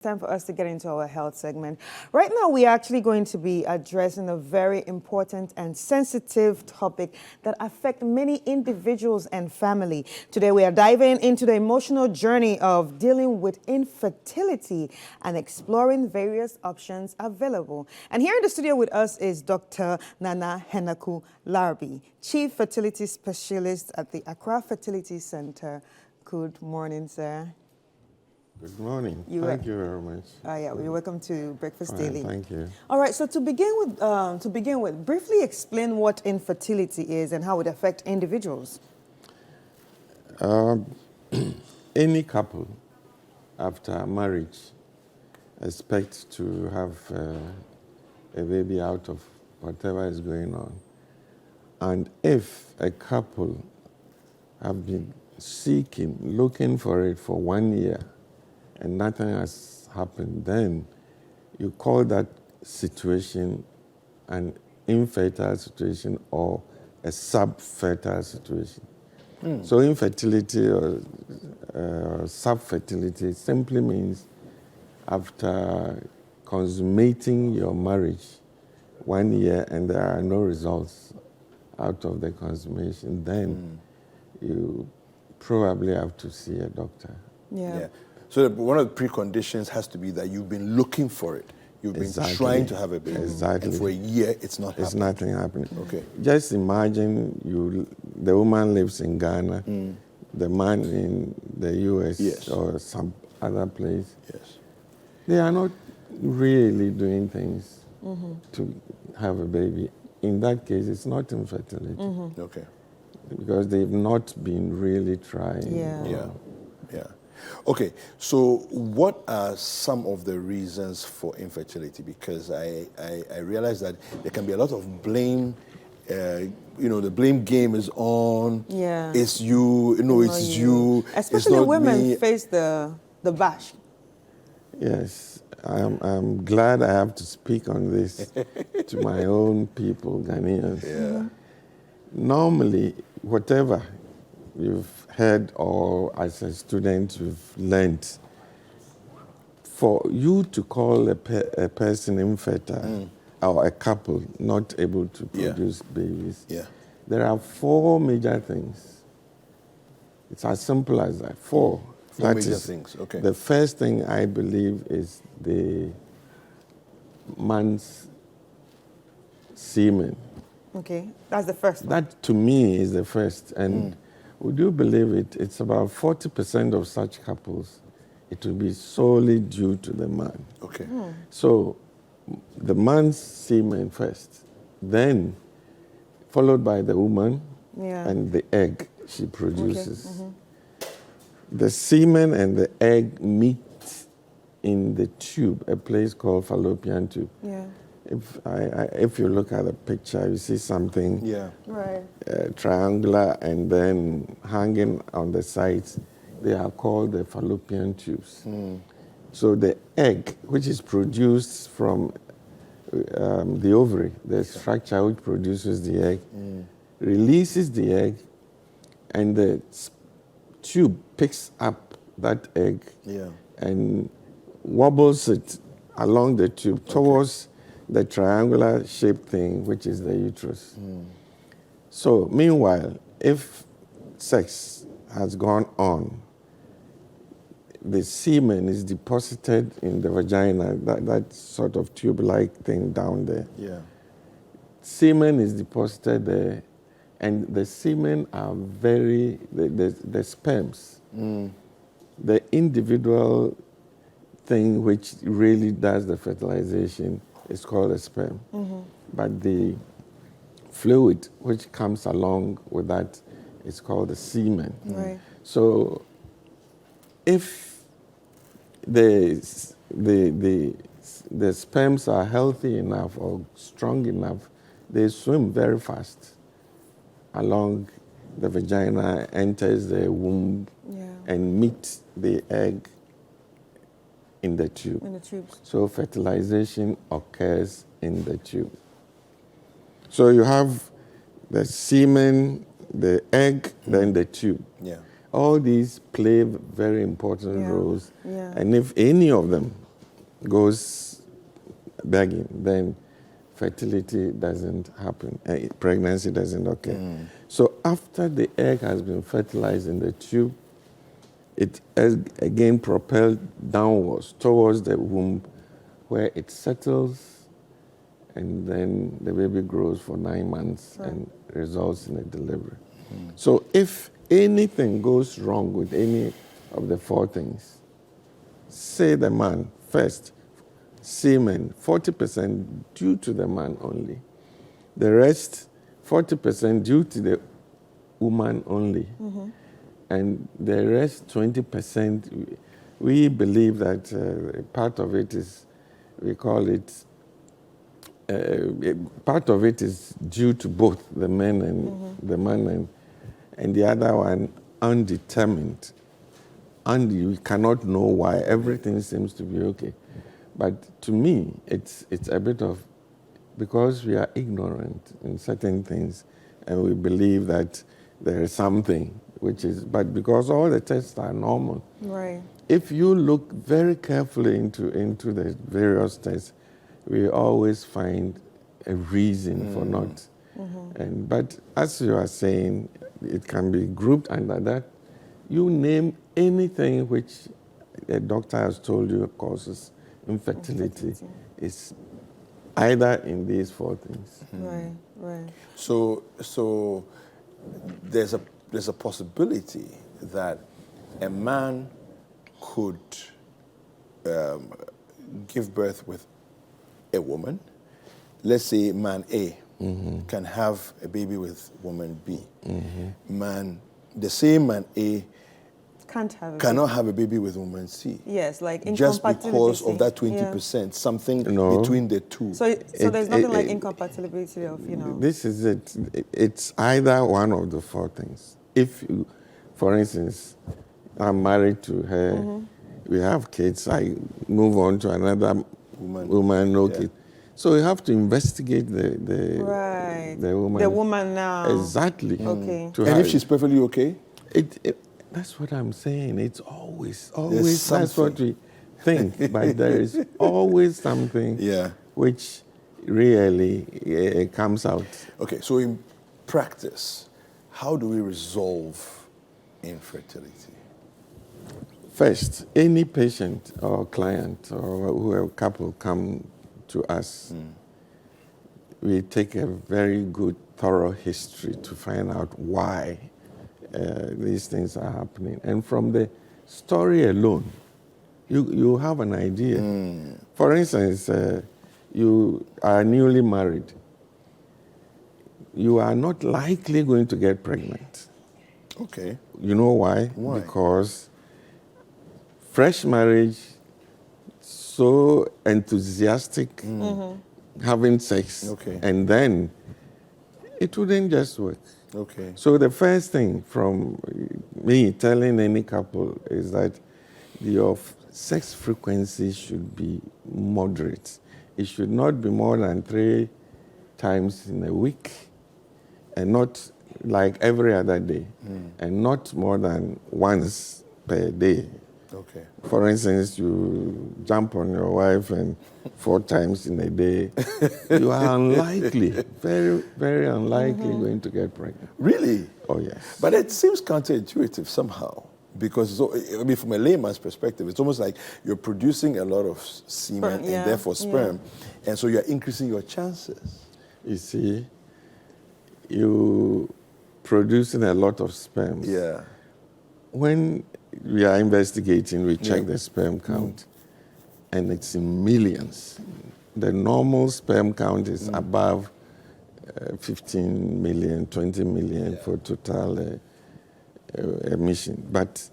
Time for us to get into our health segment. Right now, we're actually going to be addressing a very important and sensitive topic that affects many individuals and family. Today, we are diving into the emotional journey of dealing with infertility and exploring various options available. And here in the studio with us is Dr. Nana Henaku Larbi, Chief Fertility Specialist at the Accra Fertility Center. Good morning, sir. Good morning. Thank you very much. You're welcome to Breakfast Fine, Daily. thank you. All right. So to begin with, briefly explain what infertility is and how it affects individuals. Any couple after marriage expects to have a baby out of whatever is going on, and if a couple have been looking for it for 1 year, and nothing has happened, then you call that situation an infertile situation or a subfertile situation. So infertility or subfertility simply means after consummating your marriage 1 year and there are no results out of the consummation, then you probably have to see a doctor. Yeah. So one of the preconditions has to be that you've been looking for it. You've been trying to have a baby. Exactly. And for a year, it's not happening. It's nothing happening. Okay. Just imagine the woman lives in Ghana, the man in the US or some other place. Yes. They are not really doing things to have a baby. In that case, it's not infertility. Okay. Because they've not been really trying. Yeah. Okay, so what are some of the reasons for infertility? Because I realize that there can be a lot of blame. The blame game is on. Yeah. It's you. It's you. Especially it's not women me. face the bash. Yes, I'm glad I have to speak on this to my own people, Ghanaians. Yeah. Normally, whatever you've heard or as a student you've learned, for you to call a person infertile or a couple not able to produce babies, there are 4 major things. It's as simple as that. 4 major things, okay. The first thing I believe is the man's semen. Okay, that's the first one. That to me is the first. And would you believe it? It's about 40% of such couples, it will be solely due to the man. Okay. So the man's semen first, then followed by the woman and the egg she produces. The semen and the egg meet in the tube, a place called fallopian tube. Yeah. If you look at the picture, you see something triangular and then hanging on the sides. They are called the fallopian tubes. So the egg, which is produced from the ovary, the structure which produces the egg, releases the egg, and the tube picks up that egg and wobbles it along the tube towards the triangular shaped thing, which is the uterus. So meanwhile, if sex has gone on, the semen is deposited in the vagina, that sort of tube-like thing down there. Yeah. Semen is deposited there, and the semen are the sperms, the individual thing which really does the fertilization is called a sperm. But the fluid which comes along with that is called the semen. Right. So if the sperms are healthy enough or strong enough, they swim very fast along the vagina, enters the womb, and meets the egg in the tube. In the tubes. So fertilization occurs in the tube. So you have the semen, the egg, then the tube. Yeah. All these play very important roles. Yeah. And if any of them goes begging, then fertility doesn't happen, pregnancy doesn't occur. So after the egg has been fertilized in the tube, it is again propelled downwards towards the womb, where it settles, and then the baby grows for 9 months and results in a delivery. So if anything goes wrong with any of the 4 things, say the man first, semen, 40% due to the man only. The rest, 40% due to the woman only. And the rest, 20%, we believe that part of it is, we call it, part of it is due to both the men and the man, and the other one undetermined. And you cannot know why. Everything seems to be okay. But to me, it's a bit of, because we are ignorant in certain things, and we believe that there is something, which is, but because all the tests are normal. Right. If you look very carefully into the various tests, we always find a reason for not. But as you are saying, it can be grouped under that. You name anything which a doctor has told you causes infertility. Is either in these 4 things. Right. So there's a possibility that a man could give birth with a woman. Let's say man A can have a baby with woman B. The same man A cannot have a baby with woman C. Yes, like just incompatibility. because of that 20%, something between the two. So there's nothing like incompatibility of, This is it. It's either one of the 4 things. If you, for instance, I'm married to her, we have kids, I move on to another woman, no kid. So you have to investigate the woman. The woman now. Exactly. Okay. And if she's perfectly okay? That's what I'm saying. It's always, that's what we think. But there is always something which really comes out. Okay, so in practice, how do we resolve infertility? First, any patient or client or whoever couple come to us, we take a very good, thorough history to find out why these things are happening. And from the story alone, you have an idea. For instance, you are newly married. You are not likely going to get pregnant. Okay. You know why? Why? Because fresh marriage, so enthusiastic, having sex, and then it wouldn't just work. Okay. So the first thing from me telling any couple is that your sex frequency should be moderate. It should not be more than 3 times in a week, and not like every other day, and not more than once per day. Okay. For instance, you jump on your wife and 4 times in a day, you are unlikely, very, very unlikely going to get pregnant. Really? Oh, yes. But it seems counterintuitive somehow, because from a layman's perspective, it's almost like you're producing a lot of semen and therefore sperm, and so you're increasing your chances. You see, you producing a lot of sperm. Yeah. When we are investigating, we check the sperm count, and it's in millions. The normal sperm count is above 15 million, 20 million for total emission. But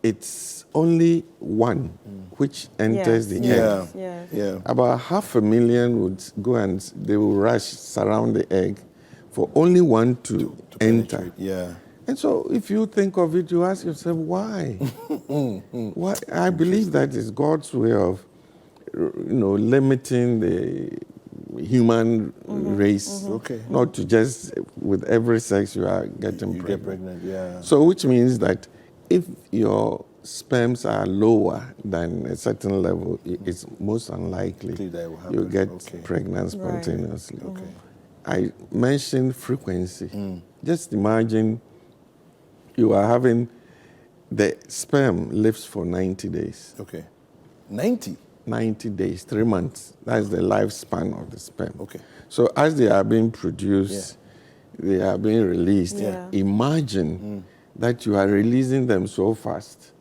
it's only one which enters the egg. Yes. About 500,000 would go and they will rush, surround the egg for only one to enter. Penetrate. Yeah. And so if you think of it, you ask yourself, why? Why? I believe that is God's way of, limiting the human race. Okay. Not to just, with every sex you are getting You pregnant. get pregnant, yeah. So which means that if your sperms are lower than a certain level, it's most unlikely That will happen. you get Okay. pregnant Right. spontaneously. Okay. I mentioned frequency. Just imagine you are having the sperm lives for 90 days. Okay. 90. 90 days, 3 months. That's the lifespan of the sperm. Okay. So as they are being produced, they are being released. Yeah. Imagine that you are releasing them so fast.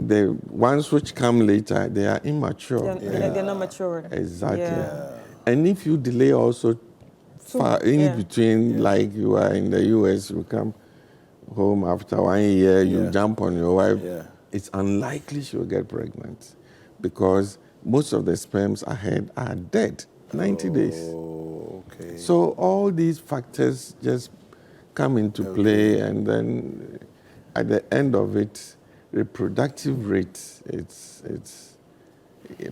The ones which come later, they are immature. They're not mature. Exactly. Yeah. And if you delay also far in yeah. between, like you are in the US, you come home after 1 year, you Yeah. jump on your wife, Yeah. it's unlikely she'll get pregnant because most of the sperms ahead are dead 90 days. Oh, okay. So all these factors just come into play, and then at the end of it, reproductive rate, it's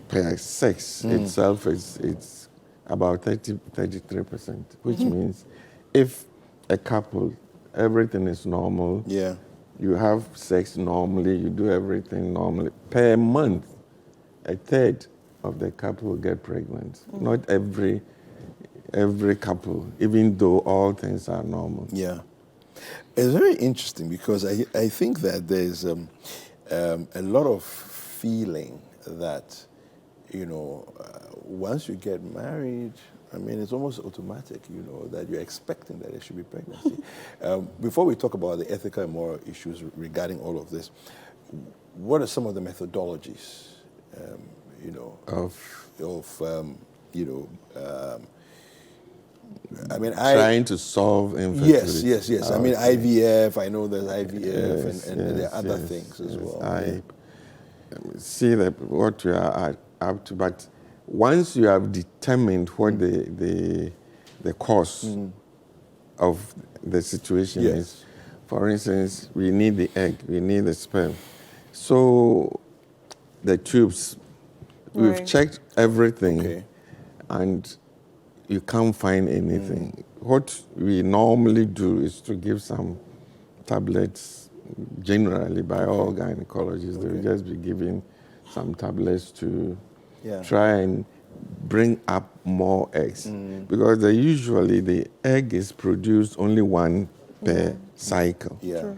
per sex itself it's about 33%, which means if a couple, everything is normal, Yeah. you have sex normally, you do everything normally, per month, a third of the couple will get pregnant. Not every couple, even though all things are normal. Yeah. It's very interesting because I think that there's a lot of feeling that, once you get married, I mean, it's almost automatic, that you're expecting that there should be pregnancy. Before we talk about the ethical and moral issues regarding all of this, what are some of the methodologies, Trying to solve infertility. Yes. I mean, IVF, I know there's IVF and there are other things as well. I see that what you are up to, but once you have determined what the cause of the situation is, for instance, we need the egg, we need the sperm. So the tubes, we've checked everything, and you can't find anything. What we normally do is to give some tablets, generally by all gynecologists. They will just be giving some tablets to try and bring up more eggs. Because usually the egg is produced only one per cycle. Yeah.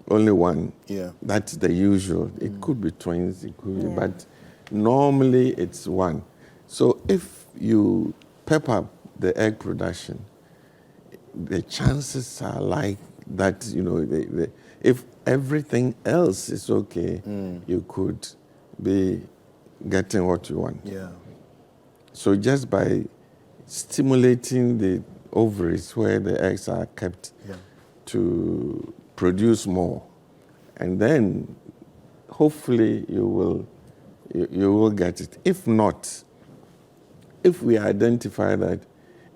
Only one. Yeah. That's the usual. It could be twins, it could be, but normally it's one. So if you pep up the egg production, the chances are like that, if everything else is okay, you could be getting what you want. Yeah. So just by stimulating the ovaries where the eggs are kept to produce more, and then hopefully you will get it. If not, if we identify that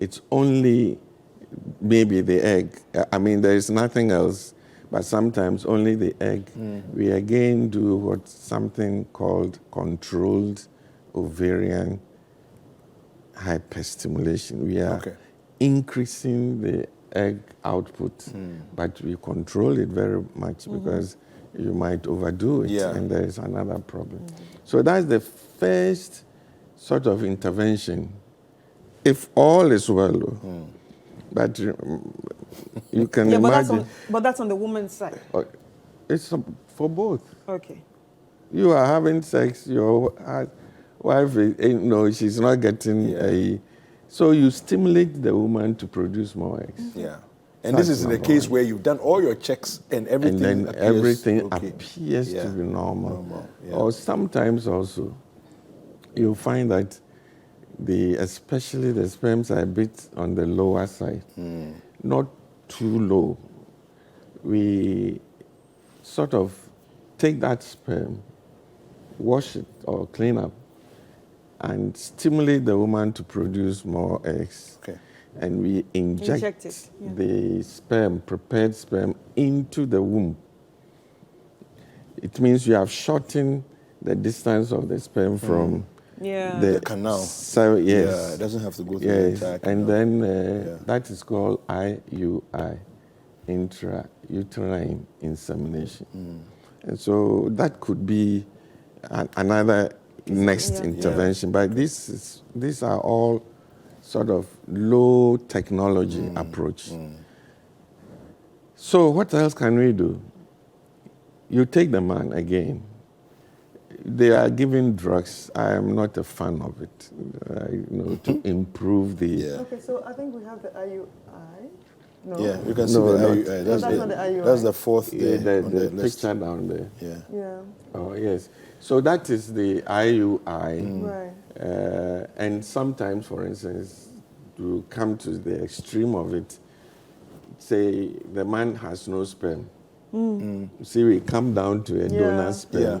it's only maybe the egg, I mean, there is nothing else, but sometimes only the egg, we again do something called controlled ovarian hyperstimulation. We are increasing the egg output, but we control it very much because you might overdo it, and there is another problem. So that's the first sort of intervention, if all is well. But you can imagine. But that's on the woman's side. It's for both. Okay. You are having sex, your wife, she's not getting so you stimulate the woman to produce more eggs. Yeah. And this is in the case where you've done all your checks and everything and then everything appears to be normal. Or sometimes also, you'll find that especially the sperms are a bit on the lower side, not too low. We sort of take that sperm, wash it or clean up, and stimulate the woman to produce more eggs. Okay. And we inject the sperm, prepared sperm, into the womb. It means you have shortened the distance of the sperm from the canal. So, yes. It doesn't have to go through the entire canal. And then that is called IUI, intrauterine insemination. And so that could be another next Yeah. intervention. But these are all sort of low technology approach. So what else can we do? You take the man again. They are giving drugs. I am not a fan of it, to improve the... Yeah. Okay, so I think we have the IUI. No? Yeah, you can see No, the not- IUI. That's not the IUI. That's the fourth there the on the list. picture down there. Yeah. Yeah. Oh, yes. So that is the IUI. Right. And sometimes, for instance, to come to the extreme of it, say the man has no sperm. See, we come down to a donor sperm. Yeah.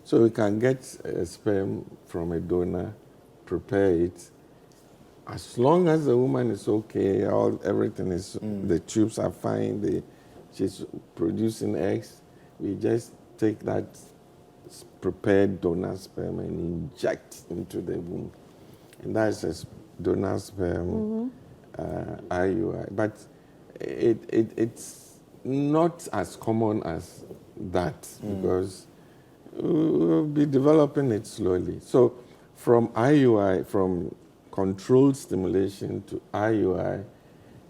So we can get a sperm from a donor, prepare it. As long as the woman is okay, everything is, the tubes are fine, she's producing eggs, we just take that prepared donor sperm and inject into the womb. And that's a donor sperm IUI. But it's not as common as that because we'll be developing it slowly. So from IUI, from controlled stimulation to IUI,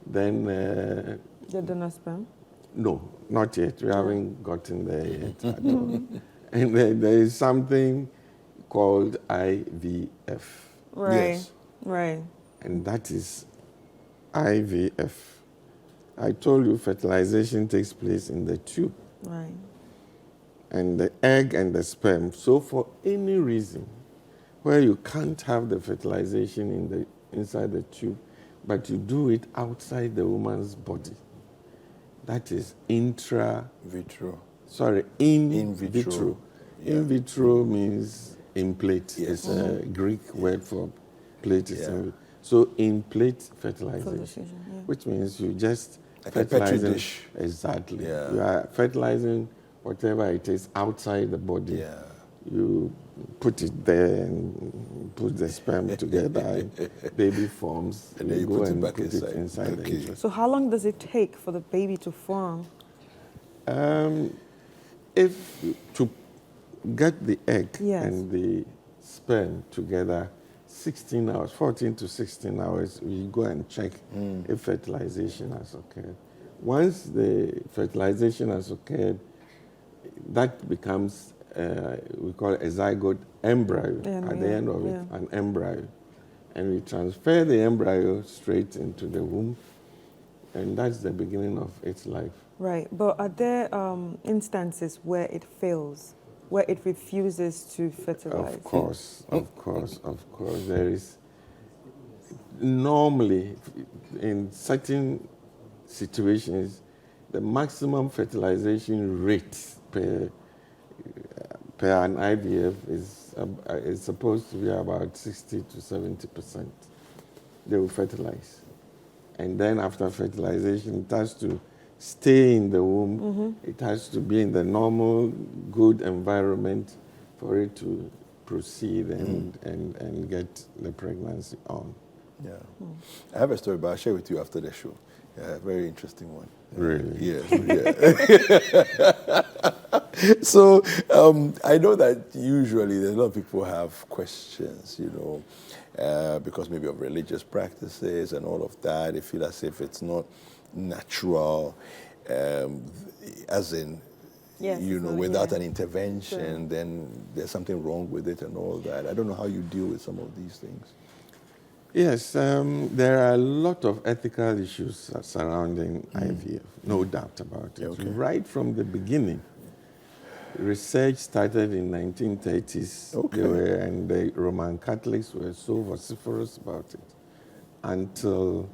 then... The donor sperm? No, not yet. We haven't gotten there yet at all. And there is something called IVF. Right. Yes. Right. And that is IVF. I told you fertilization takes place in the tube. Right. And the egg and the sperm. So for any reason where you can't have the fertilization inside the tube, but you do it outside the woman's body, that is in vitro. In vitro. Yeah. In vitro means in plate. Yes. It's a Greek word for plate. Yeah. So in plate fertilization, Fertilization, yeah. which means you just Like a petri fertilizing. dish. Exactly. Yeah. You are fertilizing whatever it is outside the body. Yeah. You put it there and put the sperm together, and baby forms. And then you go put it and back put inside. it inside the Okay. uterus. So how long does it take for the baby to form? If to get the egg Yes. and the sperm together, 16 hours, 14 to 16 hours, we go and check if fertilization has occurred. Once the fertilization has occurred, that becomes, we call it a zygote embryo at the end of it, an embryo. And we transfer the embryo straight into the womb, and that's the beginning of its life. Right. But are there instances where it fails, where it refuses to fertilize? Of course. There is normally, in certain situations, the maximum fertilization rate per an IVF is supposed to be about 60 to 70%. They will fertilize. And then after fertilization, it has to stay in the womb. It has to be in the normal, good environment for it to proceed and get the pregnancy on. Yeah. I have a story, but I'll share with you after the show. Yeah, very interesting one. Really? Yes. Yeah. So I know that usually there's a lot of people have questions, because maybe of religious practices and all of that. They feel as if it's not natural, as in, Yes, without an intervention, then there's something wrong with it and all that. I don't know how you deal with some of these things. Yes, there are a lot of ethical issues surrounding IVF, no doubt about it. Okay. Right from the beginning, research started in 1930s. Okay. And the Roman Catholics were so vociferous about it until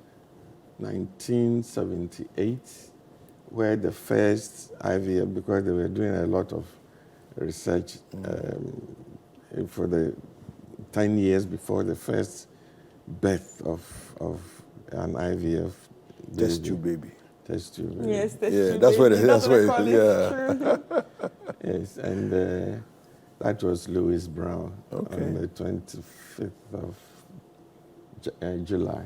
1978, where the first IVF, because they were doing a lot of research for the 10 years before the first birth of an IVF baby. Test tube baby. Test tube baby. Yes, That's what it call is. Yeah. True. Yes, and that was Louis Brown on the 25th of July.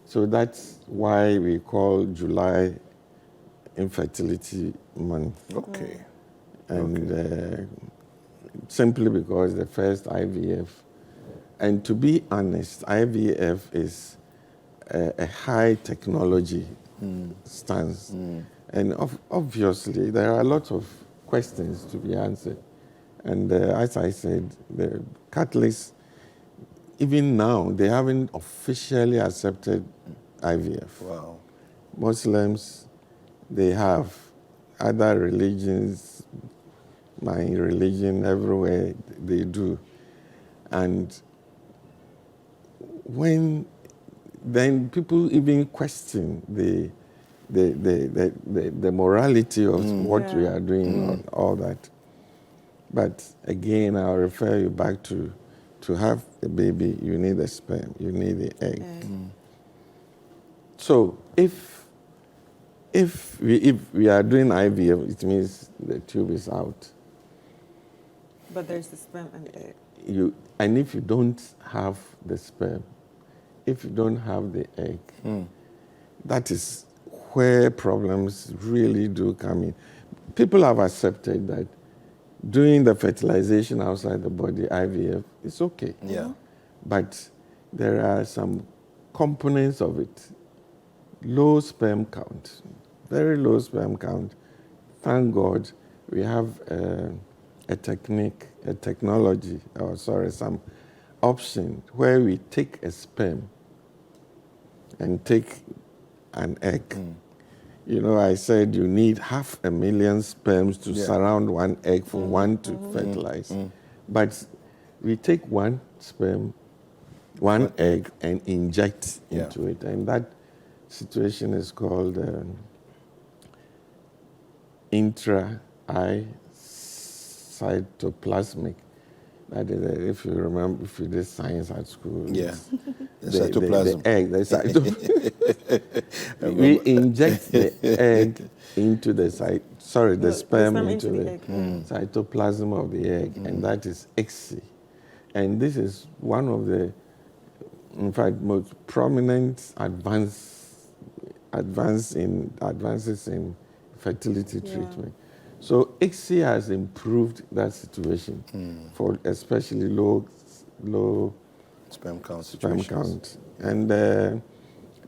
So that's why we call July Infertility Month. Okay. and simply because the first IVF, and to be honest, IVF is a high technology stance, and obviously there are a lot of questions to be answered, and as I said, the Catholics, even now, they haven't officially accepted IVF. Wow. Muslims, they have. Other religions, my religion, everywhere they do. And then people even question the morality of what we are doing, and all that. But again, I'll refer you back to have a baby, you need the sperm, you need the egg. So if we are doing IVF, it means the tube is out. But there's the sperm and egg. And if you don't have the sperm, if you don't have the egg, that is where problems really do come in. People have accepted that doing the fertilization outside the body, IVF, is okay. Yeah. But there are some components of it. Low sperm count, very low sperm count. Thank God we have some option where we take a sperm and take an egg. You know, I said you need 500,000 sperms to surround one egg for one to fertilize. But we take one sperm, one egg, and inject into it. And that situation is called intra-cytoplasmic. That is, if you remember, if you did science at school, The cytoplasm. The egg, the we inject the egg into the sperm into the cytoplasm of the egg, and that is ICSI. And this is one of the, in fact, most prominent advances in fertility treatment. So ICSI has improved that situation for especially low sperm count situations. And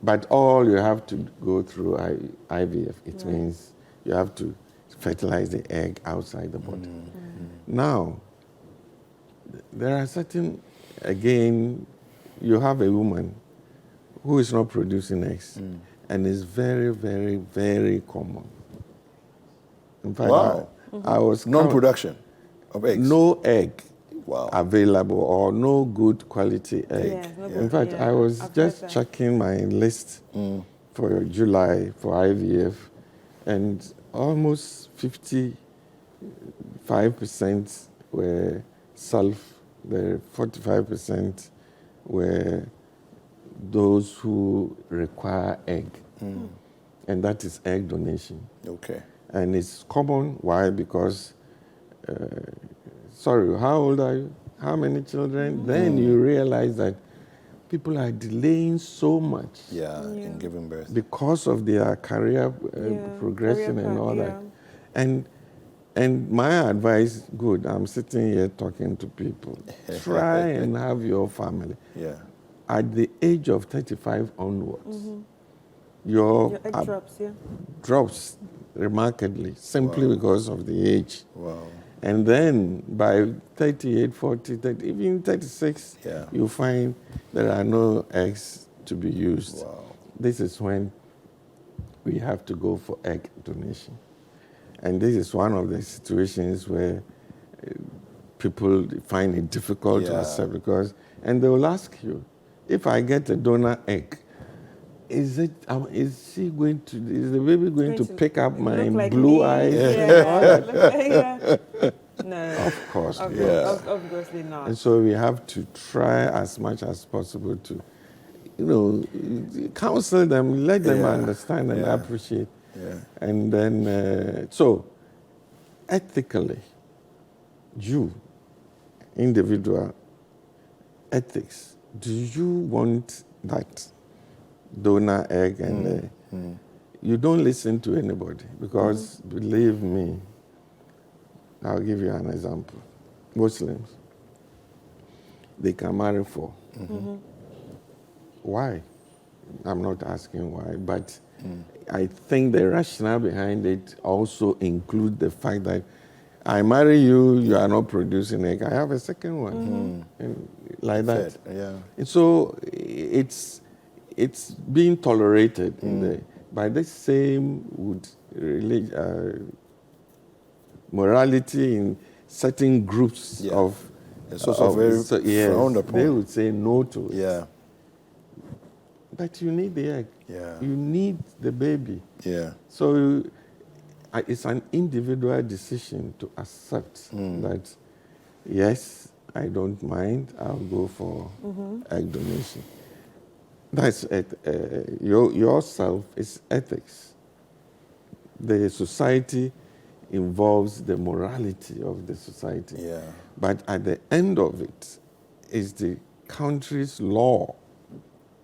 but all you have to go through IVF. It means you have to fertilize the egg outside the body. Now, there are certain, again, you have a woman who is not producing eggs, and it's very, very, very common. In fact, I was non-production of eggs. No egg available, or no good quality egg. In fact, I was just checking my list for July for IVF, and almost 55% were self, the 45% were those who require egg, and that is egg donation. Okay. And it's common. Why? Because, how old are you? How many children? Then you realize that people are delaying so much. In giving birth. Because of their career progression and all that. And my advice, I'm sitting here talking to people. Try and have your family. At the age of 35 onwards, your egg drops remarkably, simply because of the age. And then by 38, 40, 30, even 36, you find there are no eggs to be used. This is when we have to go for egg donation. And this is one of the situations where people find it difficult to accept, and they will ask you, if I get a donor egg, is the baby going to pick up my blue eyes? No. Of course. Obviously not. And so we have to try as much as possible to, counsel them, let them understand and appreciate. And then, so ethically, individual ethics, do you want that donor egg? And you don't listen to anybody, because believe me, I'll give you an example. Muslims, they can marry 4. Why? I'm not asking why, but I think the rationale behind it also includes the fact that I marry you, you are not producing egg, I have a second one, and like that. Fed, yeah. And so it's being tolerated in the, by the same would morality in certain groups Yeah. of. It's also very yes, frowned upon. they would say no to it. Yeah. But you need the egg. Yeah. You need the baby. Yeah. So it's an individual decision to accept that, yes, I don't mind, I'll go for egg donation. That's yourself is ethics. The society involves the morality of the society. Yeah. But at the end of it is the country's law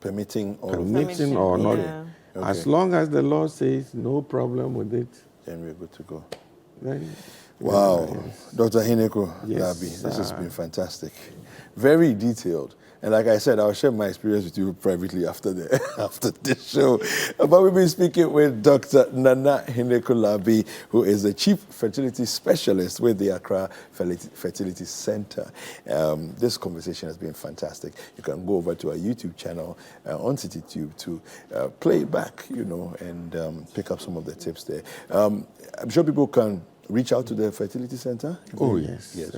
Permitting all of permitting or not. Yeah. As long as the law says no problem with it, then we're good to go. then Wow. yes. Dr. Hineko Yes, Labi, this has sir. been fantastic. Very detailed. And like I said, I'll share my experience with you privately after the show. But we've been speaking with Dr. Nana Hineko Labi, who is the Chief Fertility Specialist with the Accra Fertility Center. This conversation has been fantastic. You can go over to our YouTube channel on CityTube to play it back, and pick up some of the tips there. I'm sure people can reach out to the fertility center? Oh, yes. Yes.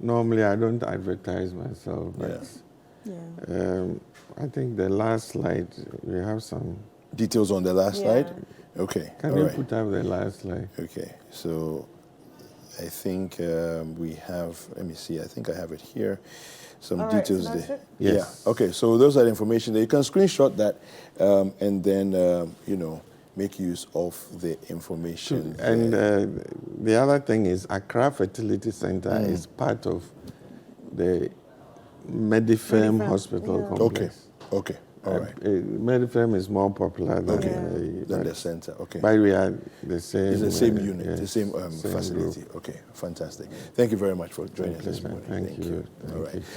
Normally, I don't advertise myself, but I think the last slide, we have some. Details on the last Yeah. slide? Okay. Can all you right. put up the last slide? Okay. So I think we have, let me see, I think I have it here. Some All right, details so that's there. it? Yes. Yeah. Okay. So those are the information there. You can screenshot that and then, make use of the information. And the other thing is Accra Fertility Center is part of the Medifem Hospital complex. Okay. All right. Medifem is more popular than, Then the center. Okay. but we are the same. It's the same unit, the yes, same same facility. group. Okay, fantastic. Thank you very much for joining us this pleasure. morning. Thank you. All right. Thank you.